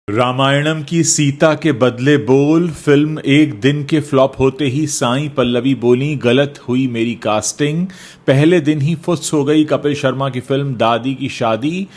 रामायणम की सीता के बदले बोल। फिल्म एक दिन के फ्लॉप होते ही साईं पल्लवी बोली, गलत हुई मेरी कास्टिंग। पहले दिन ही फुस हो गई कपिल शर्मा की फिल्म दादी की शादी।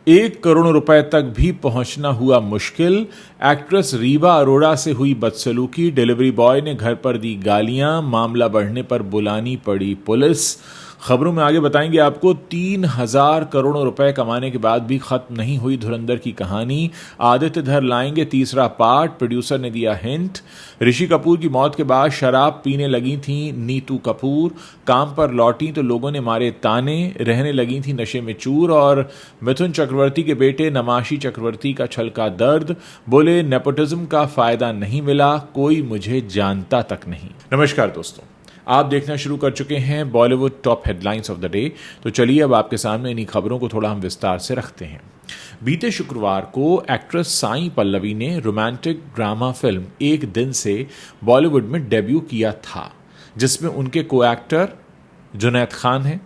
1 करोड़ रुपए तक भी पहुंचना हुआ मुश्किल। एक्ट्रेस रीवा अरोड़ा से हुई बदसलूकी। डिलीवरी बॉय ने घर पर दी गालियां। मामला बढ़ने पर बुलानी पड़ी पुलिस। खबरों में आगे बताएंगे आपको 3,000 करोड़ रुपए कमाने के बाद भी खत्म नहीं हुई धुरंधर की कहानी। आदित्य धर लाएंगे तीसरा पार्ट, प्रोड्यूसर ने दिया हिंट। ऋषि कपूर की मौत के बाद शराब पीने लगी थी नीतू कपूर। काम पर लौटी तो लोगों ने मारे ताने, रहने लगी थी नशे में चूर। और मिथुन चक्रवर्ती के बेटे नमाशी चक्रवर्ती का छलका दर्द, बोले नेपोटिज्म का फायदा नहीं मिला, कोई मुझे जानता तक नहीं। नमस्कार दोस्तों, आप देखना शुरू कर चुके हैं Bollywood top headlines of the day. तो चलिए अब आपके सामने इन्हीं खबरों को थोड़ा हम विस्तार से रखते हैं। बीते शुक्रवार को एक्ट्रेस साईं पल्लवी ने रोमांटिक ड्रामा फिल्म एक दिन से बॉलीवुड में डेब्यू किया था, जिसमें उनके को एक्टर जुनैद खान हैं।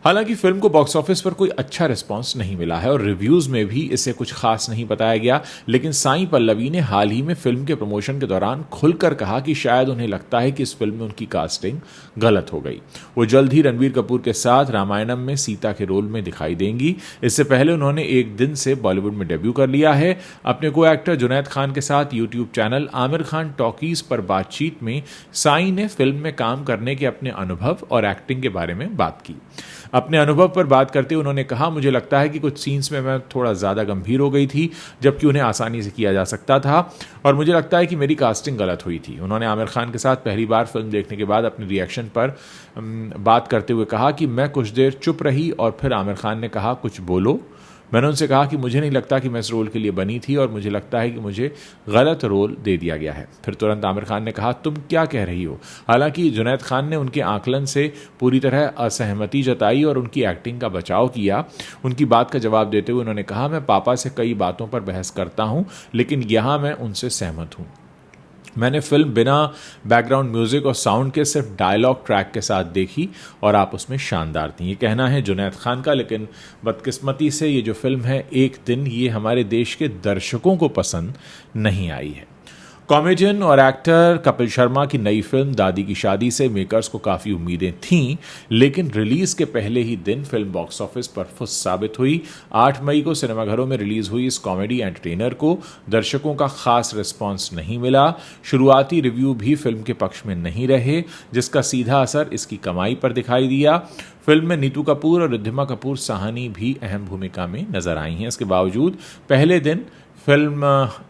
हालांकि फिल्म को बॉक्स ऑफिस पर कोई अच्छा रिस्पांस नहीं मिला है और रिव्यूज में भी इसे कुछ खास नहीं बताया गया। लेकिन साईं पल्लवी ने हाल ही में फिल्म के प्रमोशन के दौरान खुलकर कहा कि शायद उन्हें लगता है कि इस फिल्म में उनकी कास्टिंग गलत हो गई। वो जल्द ही रणबीर कपूर के साथ रामायणम में सीता के रोल में दिखाई देंगी। इससे पहले उन्होंने एक दिन से बॉलीवुड में डेब्यू कर लिया है। अपने को एक्टर जुनैद खान के साथ YouTube channel Aamir Khan talkies पर बातचीत में साईं ने फिल्म में काम करने के अपने अनुभव और एक्टिंग के बारे में बात की। अपने अनुभव पर बात करते हुए उन्होंने कहा, मुझे लगता है कि कुछ सीन्स में मैं थोड़ा ज़्यादा गंभीर हो गई थी, जबकि उन्हें आसानी से किया जा सकता था, और मुझे लगता है कि मेरी कास्टिंग गलत हुई थी। उन्होंने आमिर खान के साथ पहली बार फिल्म देखने के बाद अपने रिएक्शन पर बात करते हुए कहा कि मैं कुछ देर चुप रही और फिर आमिर खान ने कहा, कुछ बोलो। मैंने उनसे कहा कि मुझे नहीं लगता कि मैं इस रोल के लिए बनी थी और मुझे लगता है कि मुझे गलत रोल दे दिया गया है। फिर तुरंत आमिर खान ने कहा, तुम क्या कह रही हो। हालांकि जुनैद खान ने उनके आकलन से पूरी तरह असहमति जताई और उनकी एक्टिंग का बचाव किया। उनकी बात का जवाब देते हुए उन्होंने कहा, मैं पापा से कई बातों पर बहस करता हूं, लेकिन यहां मैं उनसे सहमत हूं। मैंने फिल्म बिना बैकग्राउंड म्यूजिक और साउंड के सिर्फ डायलॉग ट्रैक के साथ देखी और आप उसमें शानदार थी। ये कहना है जुनैद खान का। लेकिन बदकिस्मती से ये जो फिल्म है एक दिन, ये हमारे देश के दर्शकों को पसंद नहीं आई है। कॉमेडियन और एक्टर कपिल शर्मा की नई फिल्म दादी की शादी से मेकर्स को काफ़ी उम्मीदें थीं, लेकिन रिलीज के पहले ही दिन फिल्म बॉक्स ऑफिस पर फुस साबित हुई। 8 मई को सिनेमाघरों में रिलीज हुई इस कॉमेडी एंटरटेनर को दर्शकों का खास रिस्पांस नहीं मिला। शुरुआती रिव्यू भी फिल्म के पक्ष में नहीं रहे, जिसका सीधा असर इसकी कमाई पर दिखाई दिया। फिल्म में नीतू कपूर और रिद्धिमा कपूर साहनी भी अहम भूमिका में नजर आई हैं। इसके बावजूद पहले दिन फिल्म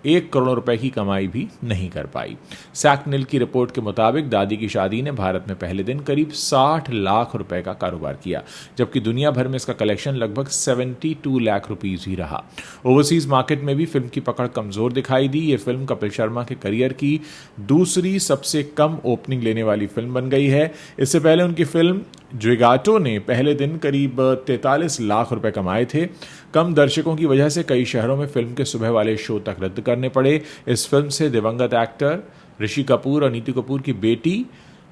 1 करोड़ रुपए की कमाई भी नहीं कर पाई। सैकनिल की रिपोर्ट के मुताबिक दादी की शादी ने भारत में पहले दिन करीब 60 लाख रुपए का कारोबार किया, जबकि दुनिया भर में इसका कलेक्शन लगभग 72 लाख रुपीस ही रहा। ओवरसीज मार्केट में भी फिल्म की पकड़ कमजोर दिखाई दी। ये फिल्म कपिल शर्मा के करियर की दूसरी सबसे कम ओपनिंग लेने वाली फिल्म बन गई है। इससे पहले उनकी फिल्म ज्विगाटो ने पहले दिन करीब 43 लाख रुपए कमाए थे। कम दर्शकों की वजह से कई शहरों में फिल्म के सुबह वाले शो तक रद्द करने पड़े। इस फिल्म से दिवंगत एक्टर ऋषि कपूर और नीतू कपूर की बेटी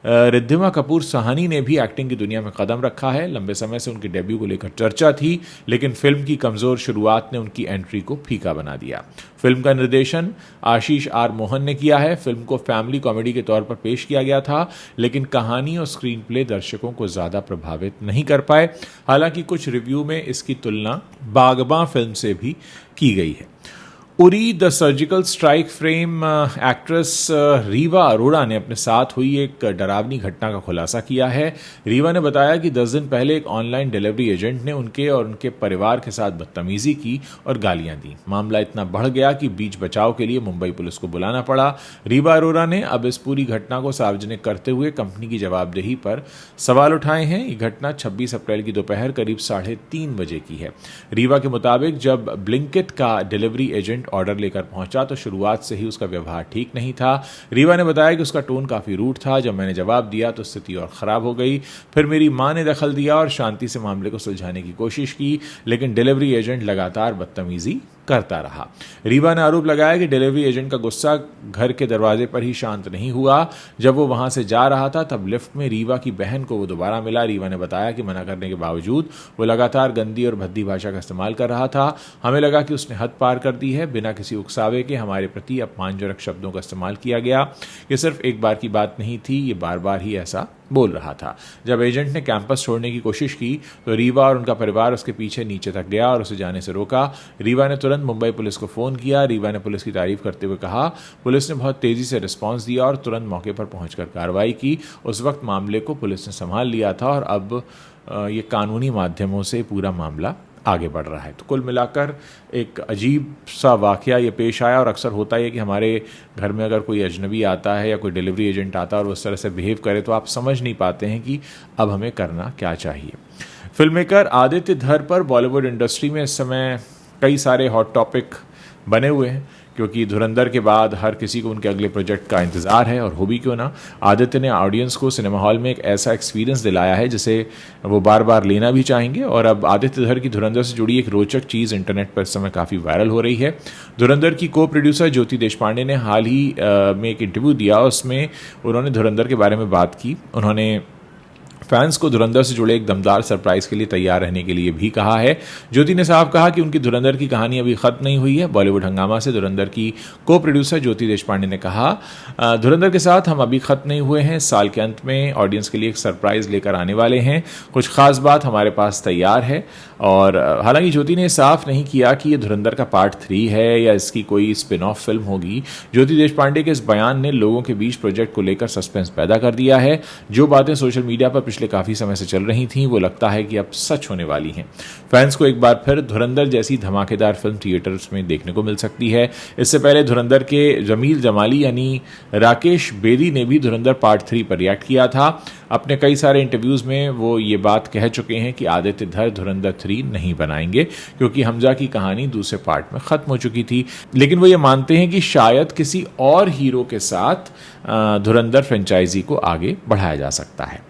रिद्धिमा कपूर साहनी ने भी एक्टिंग की दुनिया में कदम रखा है। लंबे समय से उनके डेब्यू को लेकर चर्चा थी, लेकिन फिल्म की कमजोर शुरुआत ने उनकी एंट्री को फीका बना दिया। फिल्म का निर्देशन आशीष आर मोहन ने किया है। फिल्म को फैमिली कॉमेडी के तौर पर पेश किया गया था, लेकिन कहानी और स्क्रीन प्ले दर्शकों को ज्यादा प्रभावित नहीं कर पाए। हालांकि कुछ रिव्यू में इसकी तुलना बागबां फिल्म से भी की गई है। Uri the surgical strike frame actress Rewa Arora ने अपने साथ हुई एक डरावनी घटना का खुलासा किया है। रीवा ने बताया कि 10 दिन पहले एक ऑनलाइन डिलीवरी एजेंट ने उनके और उनके परिवार के साथ बदतमीजी की और गालियां दी। मामला इतना बढ़ गया कि बीच बचाव के लिए मुंबई पुलिस को बुलाना पड़ा। रीवा अरोड़ा ने अब इस पूरी घटना को सार्वजनिक करते हुए कंपनी की जवाबदेही पर सवाल उठाए हैं। ये घटना 26 अप्रैल की दोपहर करीब 3:30 बजे की है। रीवा के मुताबिक जब ब्लिंकिट का डिलीवरी एजेंट ऑर्डर लेकर पहुंचा तो शुरुआत से ही उसका व्यवहार ठीक नहीं था। रीवा ने बताया कि उसका टोन काफी रूड था। जब मैंने जवाब दिया तो स्थिति और खराब हो गई। फिर मेरी मां ने दखल दिया और शांति से मामले को सुलझाने की कोशिश की, लेकिन डिलीवरी एजेंट लगातार बदतमीजी करता रहा। रीवा ने आरोप लगाया कि डिलीवरी एजेंट का गुस्सा घर के दरवाजे पर ही शांत नहीं हुआ। जब वो वहां से जा रहा था तब लिफ्ट में रीवा की बहन को वो दोबारा मिला। रीवा ने बताया कि मना करने के बावजूद वो लगातार गंदी और भद्दी भाषा का इस्तेमाल कर रहा था। हमें लगा कि उसने हद पार कर दी है। बिना किसी उकसावे के हमारे प्रति अपमानजनक शब्दों का इस्तेमाल किया गया। ये सिर्फ एक बार की बात नहीं थी, ये बार बार ही ऐसा बोल रहा था। जब एजेंट ने कैंपस छोड़ने की कोशिश की तो रीवा और उनका परिवार उसके पीछे नीचे तक गया और उसे जाने से रोका। रीवा ने तुरंत मुंबई पुलिस को फ़ोन किया। रीवा ने पुलिस की तारीफ करते हुए कहा, पुलिस ने बहुत तेज़ी से रिस्पांस दिया और तुरंत मौके पर पहुंचकर कार्रवाई की। उस वक्त मामले को पुलिस ने संभाल लिया था और अब ये कानूनी माध्यमों से पूरा मामला आगे बढ़ रहा है। तो कुल मिलाकर एक अजीब सा वाकया ये पेश आया। और अक्सर होता है कि हमारे घर में अगर कोई अजनबी आता है या कोई डिलीवरी एजेंट आता है और उस तरह से बिहेव करे तो आप समझ नहीं पाते हैं कि अब हमें करना क्या चाहिए। फिल्म मेकर आदित्य धर पर बॉलीवुड इंडस्ट्री में इस समय कई सारे हॉट टॉपिक बने हुए हैं, क्योंकि धुरंधर के बाद हर किसी को उनके अगले प्रोजेक्ट का इंतज़ार है। और हो भी क्यों ना, आदित्य ने ऑडियंस को सिनेमा हॉल में एक ऐसा एक्सपीरियंस दिलाया है जिसे वो बार बार लेना भी चाहेंगे। और अब आदित्य धर की धुरंधर से जुड़ी एक रोचक चीज़ इंटरनेट पर इस समय काफ़ी वायरल हो रही है। धुरंधर की को प्रोड्यूसर ज्योति देशपांडे ने हाल ही में एक इंटरव्यू दिया, उसमें उन्होंने धुरंधर के बारे में बात की। उन्होंने फैंस को धुरंधर से जुड़े एक दमदार सरप्राइज के लिए तैयार रहने के लिए भी कहा है। ज्योति ने साफ कहा कि उनकी धुरंधर की कहानी अभी खत्म नहीं हुई है। बॉलीवुड हंगामा से धुरंधर की को प्रोड्यूसर ज्योति देशपांडे ने कहा, धुरंधर के साथ हम अभी खत्म नहीं हुए हैं। साल के अंत में ऑडियंस के लिए एक सरप्राइज लेकर आने वाले हैं। कुछ खास बात हमारे पास तैयार है। और हालांकि ज्योति ने साफ नहीं किया कि ये धुरंधर का पार्ट 3 है या इसकी कोई स्पिन ऑफ फिल्म होगी। ज्योति देशपांडे के इस बयान ने लोगों के बीच प्रोजेक्ट को लेकर सस्पेंस पैदा कर दिया है। जो बातें सोशल मीडिया पर पिछले काफ़ी समय से चल रही थीं वो लगता है कि अब सच होने वाली हैं। फैंस को एक बार फिर धुरंधर जैसी धमाकेदार फिल्म थिएटर्स में देखने को मिल सकती है। इससे पहले धुरंधर के जमील जमाली यानी राकेश बेदी ने भी धुरंधर पार्ट 3 पर रिएक्ट किया था। अपने कई सारे इंटरव्यूज़ में वो ये बात कह चुके हैं कि आदित्य धर धुरंधर 3 नहीं बनाएंगे, क्योंकि हमजा की कहानी दूसरे पार्ट में ख़त्म हो चुकी थी। लेकिन वो ये मानते हैं कि शायद किसी और हीरो के साथ धुरंधर फ्रेंचाइजी को आगे बढ़ाया जा सकता है।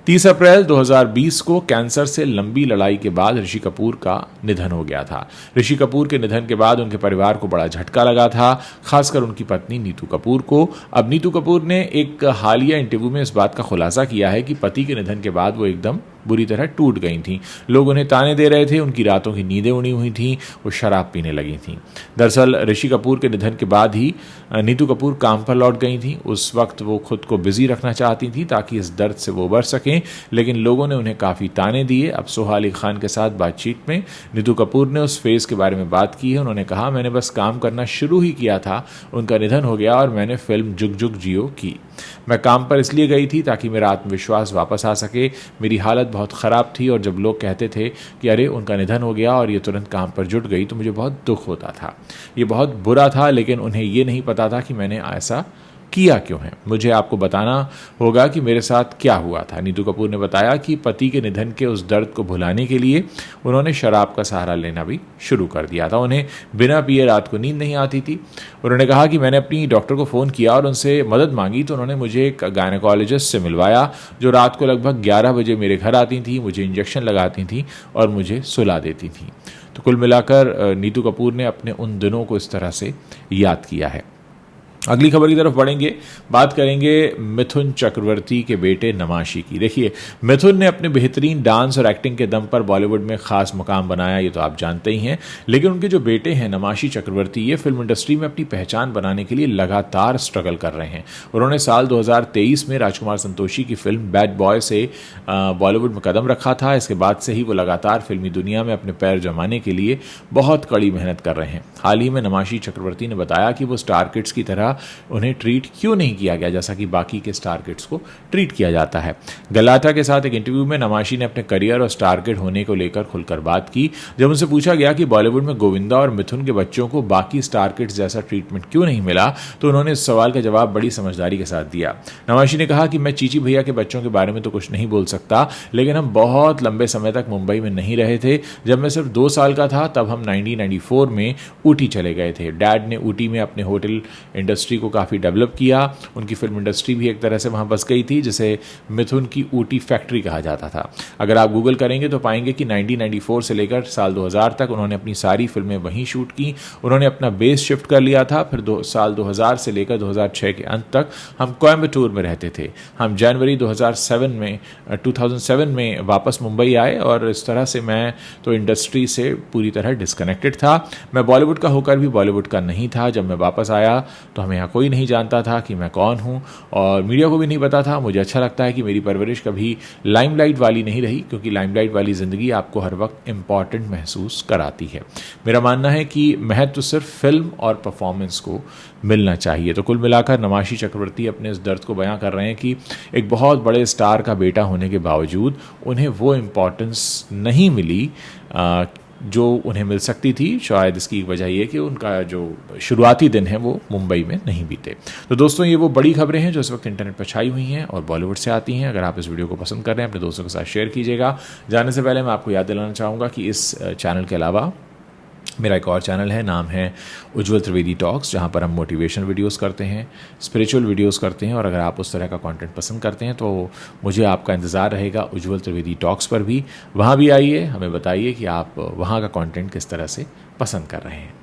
30 अप्रैल 2020 को कैंसर से लंबी लड़ाई के बाद ऋषि कपूर का निधन हो गया था। ऋषि कपूर के निधन के बाद उनके परिवार को बड़ा झटका लगा था, खासकर उनकी पत्नी नीतू कपूर को। अब नीतू कपूर ने एक हालिया इंटरव्यू में इस बात का खुलासा किया है कि पति के निधन के बाद वो एकदम बुरी तरह टूट गई थीं। लोग उन्हें ताने दे रहे थे, उनकी रातों की नींदें उड़ी हुई थीं, वो शराब पीने लगी थीं। दरअसल ऋषि कपूर के निधन के बाद ही नीतू कपूर काम पर लौट गई थीं। उस वक्त वो खुद को बिजी रखना चाहती थीं ताकि इस दर्द से वो उबर सकें, लेकिन लोगों ने उन्हें काफ़ी ताने दिए। अब सोहा अली खान के साथ बातचीत में नीतू कपूर ने उस फेज़ के बारे में बात की है। उन्होंने कहा, मैंने बस काम करना शुरू ही किया था, उनका निधन हो गया और मैंने फिल्म जुग जुग जियो की। मैं काम पर इसलिए गई थी ताकि मेरा आत्मविश्वास वापस आ सके। मेरी हालत बहुत ख़राब थी और जब लोग कहते थे कि अरे उनका निधन हो गया और ये तुरंत काम पर जुट गई तो मुझे बहुत दुख होता था। ये बहुत बुरा था, लेकिन उन्हें ये नहीं पता था कि मैंने ऐसा किया क्यों है। मुझे आपको बताना होगा कि मेरे साथ क्या हुआ था। नीतू कपूर ने बताया कि पति के निधन के उस दर्द को भुलाने के लिए उन्होंने शराब का सहारा लेना भी शुरू कर दिया था। उन्हें बिना पिए रात को नींद नहीं आती थी। उन्होंने कहा कि मैंने अपनी डॉक्टर को फ़ोन किया और उनसे मदद मांगी तो उन्होंने मुझे एक गायनेकोलॉजिस्ट से मिलवाया, जो रात को लगभग 11 बजे मेरे घर आती थी, मुझे इंजेक्शन लगाती थी और मुझे सुला देती थी। तो कुल मिलाकर नीतू कपूर ने अपने उन दिनों को इस तरह से याद किया है। अगली खबर की तरफ बढ़ेंगे, बात करेंगे मिथुन चक्रवर्ती के बेटे नमाशी की। देखिए, मिथुन ने अपने बेहतरीन डांस और एक्टिंग के दम पर बॉलीवुड में खास मुकाम बनाया, ये तो आप जानते ही हैं। लेकिन उनके जो बेटे हैं नमाशी चक्रवर्ती, ये फिल्म इंडस्ट्री में अपनी पहचान बनाने के लिए लगातार स्ट्रगल कर रहे हैं। उन्होंने साल 2023 में राजकुमार संतोषी की फिल्म बैड बॉय से बॉलीवुड में कदम रखा था। इसके बाद से ही वो लगातार फिल्मी दुनिया में अपने पैर जमाने के लिए बहुत कड़ी मेहनत कर रहे हैं। हाल ही में नमाशी चक्रवर्ती ने बताया कि वो स्टार किड्स की तरह उन्हें ट्रीट क्यों नहीं किया गया जैसा कि बाकी के स्टार किड्स को ट्रीट किया जाता है। गलाटा के साथ एक इंटरव्यू में नमाशी ने अपने करियर और स्टार किड होने को लेकर खुलकर बात की। जब उनसे पूछा गया कि बॉलीवुड में गोविंदा और मिथुन के बच्चों को बाकी स्टार किड्स जैसा ट्रीटमेंट क्यों नहीं मिला, तो उन्होंने इस सवाल का जवाब बड़ी समझदारी के साथ दिया। नमाशी ने कहा कि मैं चीची भैया के बच्चों के बारे में तो कुछ नहीं बोल सकता, लेकिन हम बहुत लंबे समय तक मुंबई में नहीं रहे थे। जब मैं सिर्फ 2 साल का था तब हम 1994 में ऊटी चले गए थे। डैड ने ऊटी में अपने होटल इंडस्ट्री इंडस्ट्री को काफ़ी डेवलप किया। उनकी फिल्म इंडस्ट्री भी एक तरह से वहाँ बस गई थी, जिसे मिथुन की ऊटी फैक्ट्री कहा जाता था। अगर आप गूगल करेंगे तो पाएंगे कि 1994 से लेकर साल 2000 तक उन्होंने अपनी सारी फिल्में वहीं शूट की। उन्होंने अपना बेस शिफ्ट कर लिया था। फिर साल 2000 से लेकर 2006 के अंत तक हम कोयम्बटूर में रहते थे। हम जनवरी 2007 में वापस मुंबई आए और इस तरह से मैं तो इंडस्ट्री से पूरी तरह डिस्कनेक्टेड था। मैं बॉलीवुड का होकर भी बॉलीवुड का नहीं था। जब मैं वापस आया तो हमें यहाँ कोई नहीं जानता था कि मैं कौन हूँ, और मीडिया को भी नहीं पता था। मुझे अच्छा लगता है कि मेरी परवरिश कभी लाइमलाइट वाली नहीं रही, क्योंकि लाइमलाइट वाली ज़िंदगी आपको हर वक्त इम्पॉर्टेंट महसूस कराती है। मेरा मानना है कि महत्व सिर्फ फिल्म और परफॉर्मेंस को मिलना चाहिए। तो कुल मिलाकर नमाशी चक्रवर्ती अपने इस दर्द को बयां कर रहे हैं कि एक बहुत बड़े स्टार का बेटा होने के बावजूद उन्हें वो इम्पोर्टेंस नहीं मिली जो उन्हें मिल सकती थी। शायद इसकी वजह ये कि उनका जो शुरुआती दिन है वो मुंबई में नहीं बीते। तो दोस्तों, ये वो बड़ी खबरें हैं जो इस वक्त इंटरनेट पर छाई हुई हैं और बॉलीवुड से आती हैं। अगर आप इस वीडियो को पसंद कर रहे हैं, अपने दोस्तों के साथ शेयर कीजिएगा। जाने से पहले मैं आपको याद दिलाना चाहूँगा कि इस चैनल के अलावा मेरा एक और चैनल है, नाम है उज्ज्वल त्रिवेदी टॉक्स, जहाँ पर हम मोटिवेशनल वीडियोस करते हैं, स्पिरिचुअल वीडियोस करते हैं। और अगर आप उस तरह का कंटेंट पसंद करते हैं तो मुझे आपका इंतज़ार रहेगा उज्ज्वल त्रिवेदी टॉक्स पर भी। वहाँ भी आइए, हमें बताइए कि आप वहाँ का कंटेंट किस तरह से पसंद कर रहे हैं।